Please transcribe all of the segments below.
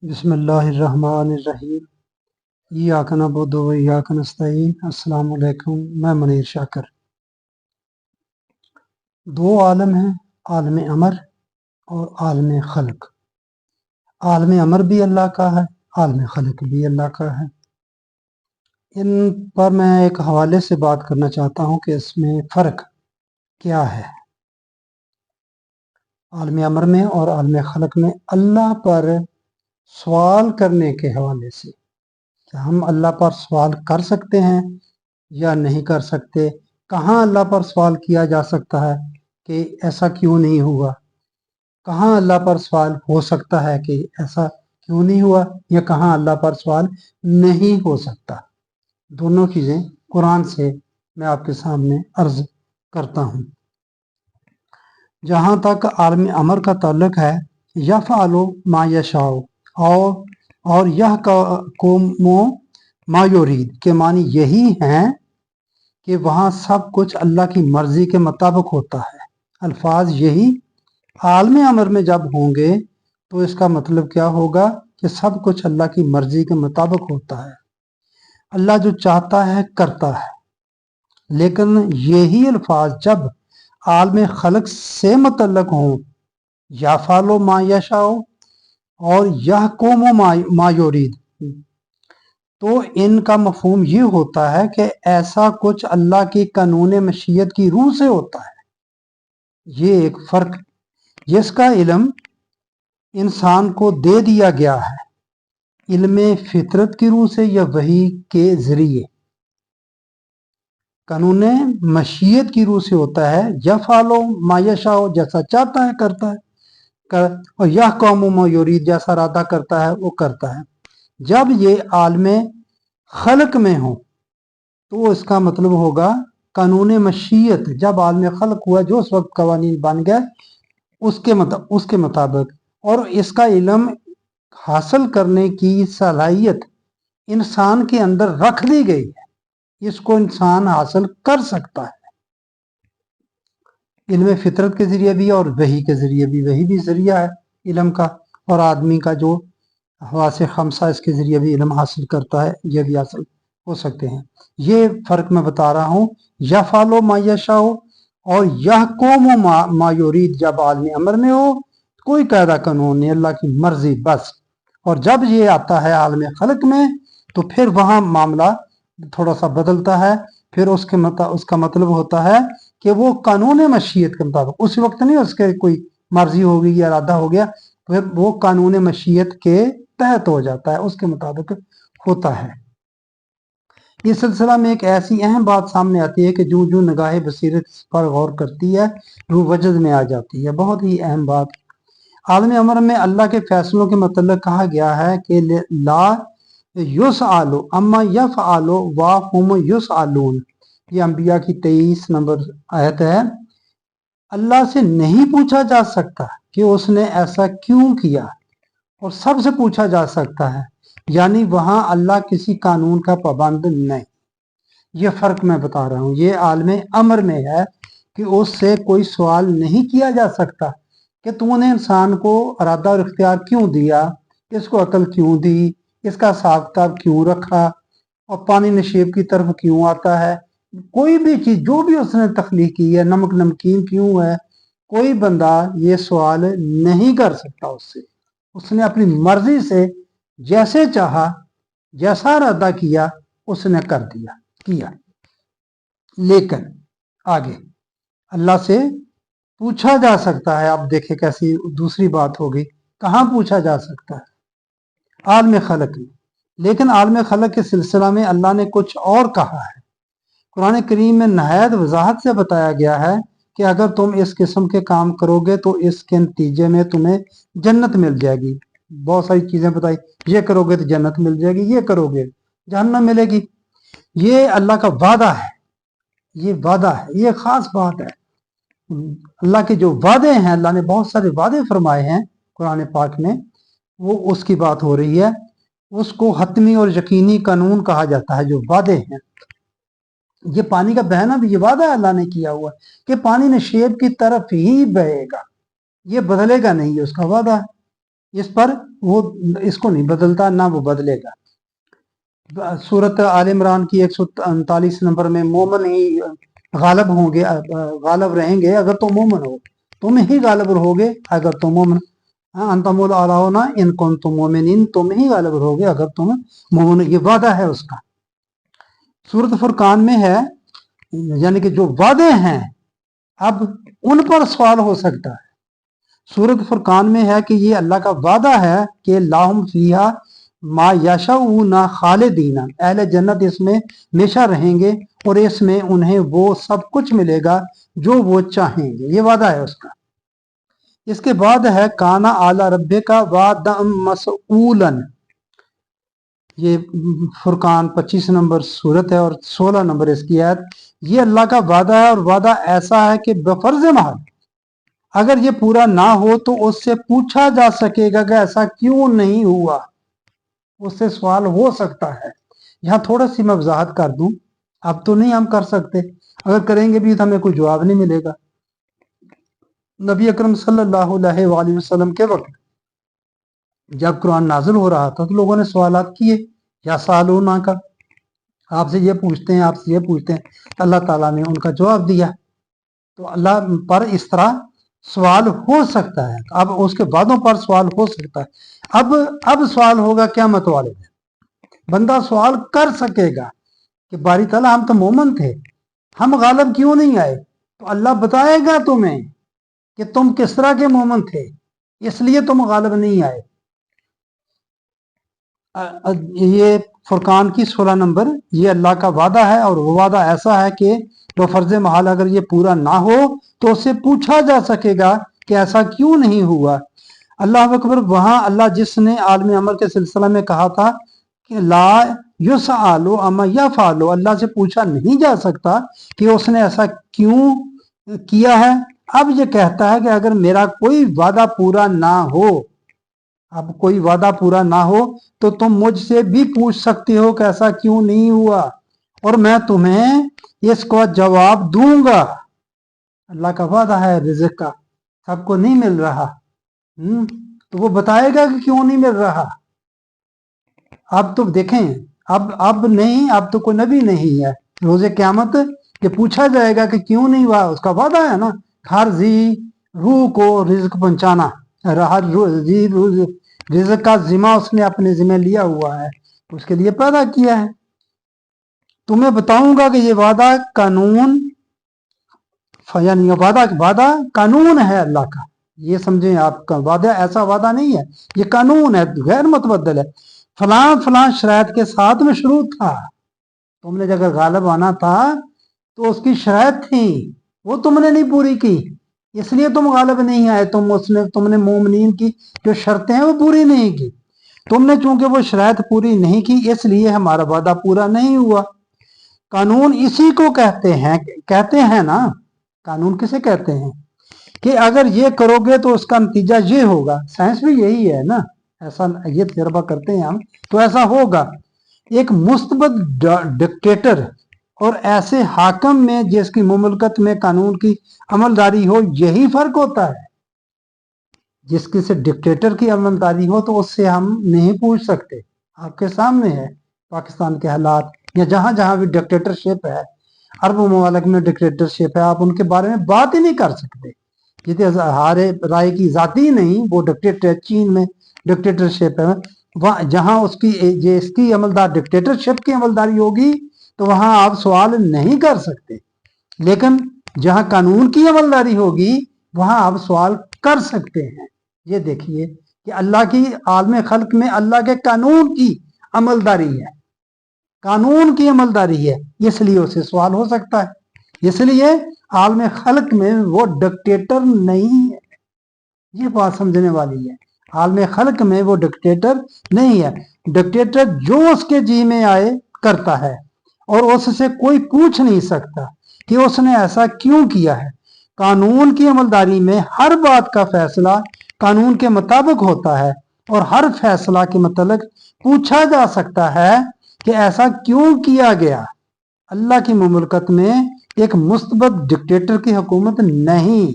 बिस्मिल्लाहिर्रहमानिर्रहीम। इय्याका नअबुदु व इय्याका नस्तईन। अस्सलाम वालेकुम। मैं मुनीर शाकर। दो आलम हैं, आलम अमर और आलम खल्क। आलम अमर भी अल्लाह का है, आलम खल्क भी अल्लाह का है। इन पर मैं एक हवाले से बात करना चाहता हूँ कि इसमें फ़र्क क्या है। आलम अमर में और आलम खल्क में अल्लाह पर सवाल करने के हवाले से, क्या हम अल्लाह पर सवाल कर सकते हैं या नहीं कर सकते। कहाँ अल्लाह पर सवाल किया जा सकता है कि ऐसा क्यों नहीं हुआ, कहाँ अल्लाह पर सवाल हो सकता है कि ऐसा क्यों नहीं हुआ, या कहाँ अल्लाह पर सवाल नहीं हो सकता। दोनों चीज़ें कुरान से मैं आपके सामने अर्ज करता हूँ। जहाँ तक आलम अमर का ताल्लुक है, यफ़अलु मा यशाओ और यह कौमो मा युरीद के मानी यही हैं कि वहाँ सब कुछ अल्लाह की मर्जी के मुताबिक होता है। अल्फाज यही आलम अमर में जब होंगे तो इसका मतलब क्या होगा कि सब कुछ अल्लाह की मर्जी के मुताबिक होता है। अल्लाह जो चाहता है करता है। लेकिन यही अल्फाज जब आलम खल्क से मुतल्लक हों, या फालो मा यशाओ और यह कोमो मा युरीद, तो इनका मफहूम ये होता है कि ऐसा कुछ अल्लाह की कानून मशीयत की रूह से होता है। ये एक फ़र्क, जिसका इल्म इंसान को दे दिया गया है, इल्म फितरत की रूह से या वही के ज़रिए। कानून मशीयत की रूह से होता है, यफ़अलु मा यशाओ जैसा चाहता है करता है, और यह कौम मा युरीद जैसा इरादा करता है वो करता है। जब ये आलम खल्क में हो तो इसका मतलब होगा कानून मशीयत, जब आलम खल्क हुआ जो उस वक्त कवानीन बन गए उसके मुताबिक, और इसका इल्म हासिल करने की सलाहियत इंसान के अंदर रख दी गई है। इसको इंसान हासिल कर सकता है इल्म फितरत के जरिए भी और वही के जरिए भी। वही भी जरिया है इल्म का, और आदमी का जो हवासे खमसा इसके जरिए भी इल्म हासिल करता है, ये भी हासिल हो सकते हैं। ये फ़र्क मैं बता रहा हूँ। यफ़अलु मा यशाओ और यह कोमो मा युरीद जब आलम अमर में हो, कोई कायदा कानून नहीं, अल्लाह की मर्जी बस। और जब ये आता है आलम खल्क में तो फिर वहाँ मामला थोड़ा सा बदलता है। फिर उसका मतलब होता है कि वो कानून मशीयत के मुताबिक, उस वक्त नहीं उसके कोई मर्जी होगी या इरादा हो गया, फिर वो कानून मशीयत के तहत हो जाता है, उसके मुताबिक होता है। इस सिलसिला में एक ऐसी अहम बात सामने आती है कि जो जो निगाह बसीरत पर गौर करती है रूह वजद में आ जाती है। बहुत ही अहम बात, आलम अमर में अल्लाह के फैसलों के मतलब कहा गया है कि ला युसअलु अम्मा यफ़अलु व हुम युसअलून। ये अंबिया की 23 नंबर आयत है। अल्लाह से नहीं पूछा जा सकता कि उसने ऐसा क्यों किया, और सबसे पूछा जा सकता है, यानी वहां अल्लाह किसी कानून का पाबंद नहीं। ये फ़र्क मैं बता रहा हूँ। ये आलम अमर में है कि उससे कोई सवाल नहीं किया जा सकता कि तूने इंसान को इरादा और इख्तियार क्यों दिया, इसको अकल क्यों दी, इसका हिसाब किताब क्यों रखा, और पानी नशेब की तरफ क्यों आता है। कोई भी चीज़ जो भी उसने तख्लीक की है, नमक नमकीन क्यों है, कोई बंदा ये सवाल नहीं कर सकता उससे। उसने अपनी मर्जी से जैसे चाहा, जैसा इरादा किया, उसने कर दिया किया। लेकिन आगे अल्लाह से पूछा जा सकता है। अब देखें कैसी दूसरी बात होगी, कहाँ पूछा जा सकता है, आलम खल्क में। लेकिन आलम खल्क के सिलसिला में अल्लाह ने कुछ और कहा है। कुरान करीम में नहायत वजाहत से बताया गया है कि अगर तुम इस किस्म के काम करोगे तो इसके नतीजे में तुम्हें जन्नत मिल जाएगी। बहुत सारी चीज़ें बताई, ये करोगे तो जन्नत मिल जाएगी, ये करोगे जहन्नम मिलेगी। ये अल्लाह का वादा है, ये वादा है, ये ख़ास बात है। अल्लाह के जो वादे हैं, अल्लाह ने बहुत सारे वादे फरमाए हैं कुरान पाक में, वो उसकी बात हो रही है। उसको हतमी और यकीनी कानून कहा जाता है, जो वादे हैं। ये पानी का बहना भी ये वादा अल्लाह ने किया हुआ है कि पानी नशेब की तरफ ही बहेगा, ये बदलेगा नहीं, ये उसका वादा है। इस पर वो इसको नहीं बदलता, ना वो बदलेगा। सूरत आल इमरान की 139 नंबर में मोमिन ही गालिब होंगे, गालिब रहेंगे अगर तुम मोमिन हो, तुम ही गालिब रहोगे अगर तुम मोमिन, अंतमुल अलाउना इन कुंतुम मोमिनीन, तुम ही गालिब रहोगे अगर तुम मोमिन, ये वादा है उसका। सूरत फुरकान में है, यानी कि जो वादे हैं अब उन पर सवाल हो सकता है। सूरत फुरकान में है कि ये अल्लाह का वादा है कि लाहुम फीहा मा यशाऊना खालिदीना, अहले जन्नत इसमें हमेशा रहेंगे और इसमें उन्हें वो सब कुछ मिलेगा जो वो चाहेंगे, ये वादा है उसका। इसके बाद है काना आला रब्बे का वादम मसऊलन, ये फुरकान 25 नंबर सूरत है और 16 नंबर इसकी आयत। ये अल्लाह का वादा है और वादा ऐसा है कि बफर्ज महल अगर ये पूरा ना हो तो उससे पूछा जा सकेगा कि ऐसा क्यों नहीं हुआ, उससे सवाल हो सकता है। यहाँ थोड़ा सी मैं वजाहत कर दूं, अब तो नहीं हम कर सकते, अगर करेंगे भी तो हमें कोई जवाब नहीं मिलेगा। नबी अकरम सल्लल्लाहु अलैहि वसल्लम के वक्त जब कुरान नाजिल हो रहा था तो लोगों ने सवालात किए, या सालो ना कर, आपसे ये पूछते हैं, आपसे ये पूछते हैं। अल्लाह ताला ने उनका जवाब दिया। तो अल्लाह पर इस तरह सवाल हो सकता है, अब उसके बादों पर सवाल हो सकता है। अब सवाल होगा क़यामत वाले दिन, बंदा सवाल कर सकेगा कि बारी ताला हम तो मोमिन थे, हम गालिब क्यों नहीं आए? तो अल्लाह बताएगा तुम्हें कि तुम किस तरह के मोमिन थे, इसलिए तुम गालिब नहीं आए। ये फुरकान की 16 नंबर, ये अल्लाह का वादा है और वो वादा ऐसा है कि वो फर्ज महल अगर ये पूरा ना हो तो उससे पूछा जा सकेगा कि ऐसा क्यों नहीं हुआ। अल्लाह अकबर, वहां अल्लाह जिसने आलमी अमर के सिलसिला में कहा था कि ला युसअलु अम्मा यफ़अलु, अल्लाह से पूछा नहीं जा सकता कि उसने ऐसा क्यों किया है। अब ये कहता है कि अगर मेरा कोई वादा पूरा ना हो, अब कोई वादा पूरा ना हो तो तुम मुझसे भी पूछ सकते हो कि ऐसा क्यों नहीं हुआ और मैं तुम्हें इसका जवाब दूंगा। अल्लाह का वादा है रिज़्क़ का, सबको नहीं मिल रहा, तो वो बताएगा कि क्यों नहीं मिल रहा। अब तो देखें, अब नहीं, अब तो कोई नबी नहीं है, रोज़े क़यामत के पूछा जाएगा कि क्यों नहीं हुआ। उसका वादा है ना, हर जी रूह को रिज़्क़ पहुंचाना, हर जी रिज़्क़ का जिम्मा उसने अपने जिम्मे लिया हुआ है, उसके लिए पैदा किया है। तुम्हें बताऊंगा कि ये वादा कानून, यानी वादा कानून है अल्लाह का, ये समझें आपका वादा ऐसा वादा नहीं है, ये कानून है, गैर मुतबद्दल है। फलां फलां शराइत के साथ में शुरू था, तुमने अगर गालिब आना था तो उसकी शराइत थी, वो तुमने नहीं पूरी की, इसलिए तुम गालिब नहीं आए। तुमने मोमिनीन की जो शर्तें हैं वो पूरी नहीं की, तुमने चूंकि वो शराइत पूरी नहीं की इसलिए हमारा वादा पूरा नहीं हुआ। कानून इसी को कहते हैं ना, कानून किसे कहते हैं कि अगर ये करोगे तो उसका नतीजा ये होगा। साइंस भी यही है ना, ऐसा ये तजर्बा करते हैं हम, तो ऐसा होगा। एक मुस्तबद डिक्टेटर और ऐसे हाकम में जिसकी मुमलकत में कानून की अमलदारी हो, यही फर्क होता है। जिसकी से डिक्टेटर की अमलदारी हो तो उससे हम नहीं पूछ सकते, आपके सामने है पाकिस्तान के हालात, या जहां जहां भी डिक्टेटरशिप है, अरब ममालिक में डिक्टेटरशिप है, आप उनके बारे में बात ही नहीं कर सकते। जितने हारे राय की जाती नहीं, वो डिक्टेटर, चीन में डिक्टेटरशिप है, वहाँ जहां उसकी जिसकी अमलदार डिक्टेटरशिप की अमलदारी होगी तो वहां आप सवाल नहीं कर सकते, लेकिन जहां कानून की अमलदारी होगी वहां आप सवाल कर सकते हैं। ये देखिए कि अल्लाह की आलम खल्क में अल्लाह के कानून की अमलदारी है, कानून की अमलदारी है, इसलिए उसे सवाल हो सकता है। इसलिए आलम खल्क में वो डिक्टेटर नहीं है, ये बात समझने वाली है। आलम खल्क में वो डिक्टेटर नहीं है, डिक्टेटर जो उसके जी में आए करता है और उससे कोई पूछ नहीं सकता कि उसने ऐसा क्यों किया है। कानून की अमलदारी में हर बात का फैसला कानून के मुताबिक होता है और हर फैसला के मतलब पूछा जा सकता है कि ऐसा क्यों किया गया। अल्लाह की मुमलकत में एक मुस्तबद डिक्टेटर की हुकूमत नहीं,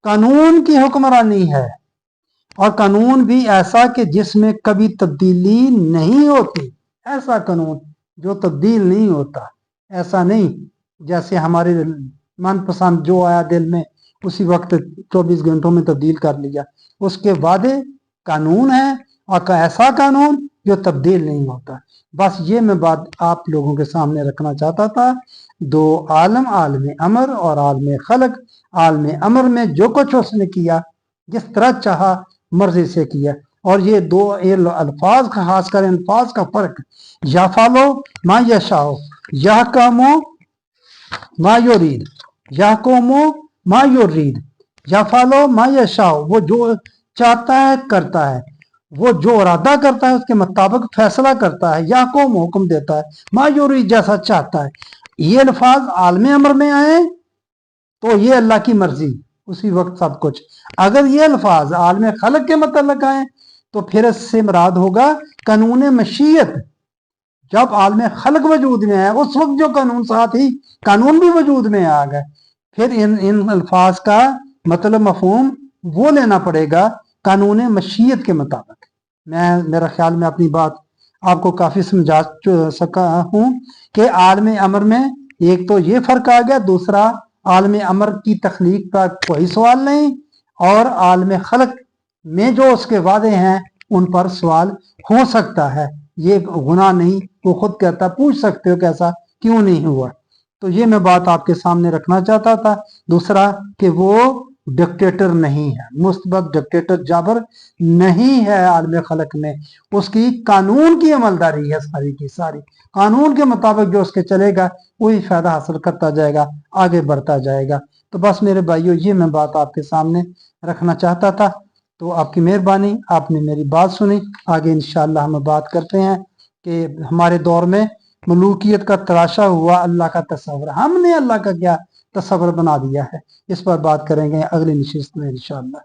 कानून की हुक्मरानी है। और कानून भी ऐसा कि जिसमें कभी तब्दीली नहीं होती, ऐसा कानून जो तब्दील नहीं होता, ऐसा नहीं जैसे हमारे मनपसंद जो आया दिल में उसी वक्त 24 घंटों में तब्दील कर लिया। उसके वादे कानून है और ऐसा कानून जो तब्दील नहीं होता। बस ये मैं बात आप लोगों के सामने रखना चाहता था। दो आलम, आलम अमर और आलम खलक। आलम अमर में जो कुछ उसने किया जिस तरह चाहा मर्जी से किया, और ये दो अल्फाज का, खासकर अल्फाज का फर्क, या फालो मा यशाओ या कामो मा युरीद, या कोमो मा युरीद, या फालो मा यशाओ, वो जो चाहता है करता है, वो जो इरादा करता है उसके मुताबिक फैसला करता है, या कोम हुक्म देता है, मा युरीद जैसा चाहता है। ये अल्फाज आलम अमर में आए तो ये अल्लाह की मर्जी, उसी वक्त सब कुछ। अगर ये अल्फाज आलम खलक के मतलब आए तो फिर इससे मुराद होगा कानून मशीयत। जब आलम खलक वजूद में आया उस वक्त जो कानून, साथ ही कानून भी वजूद में आ गए, फिर इन अल्फाज का मतलब मफहूम वो लेना पड़ेगा कानून मशीयत के मुताबिक। मेरा ख्याल में अपनी बात आपको काफी समझा सका हूं कि आलम अमर में एक तो ये फर्क आ गया, दूसरा आलम अमर की तख्लीक का कोई सवाल नहीं, और आलम खलक में जो उसके वादे हैं उन पर सवाल हो सकता है। ये गुनाह नहीं, वो खुद कहता, पूछ सकते हो कैसा क्यों नहीं हुआ। तो ये मैं बात आपके सामने रखना चाहता था। दूसरा कि वो डिक्टेटर नहीं है, मुस्तबद डिक्टेटर जाबर नहीं है आलम खलक में, उसकी कानून की अमलदारी है, सारी की सारी कानून के मुताबिक जो उसके चलेगा वही फायदा हासिल करता जाएगा, आगे बढ़ता जाएगा। तो बस मेरे भाइयों, ये मैं बात आपके सामने रखना चाहता था। तो आपकी मेहरबानी, आपने मेरी बात सुनी। आगे इंशाअल्लाह हम बात करते हैं कि हमारे दौर में मलूकियत का तराशा हुआ अल्लाह का तस्वर, हमने अल्लाह का क्या तस्वर बना दिया है। इस पर बात करेंगे अगली नशिस्त में इंशाअल्लाह।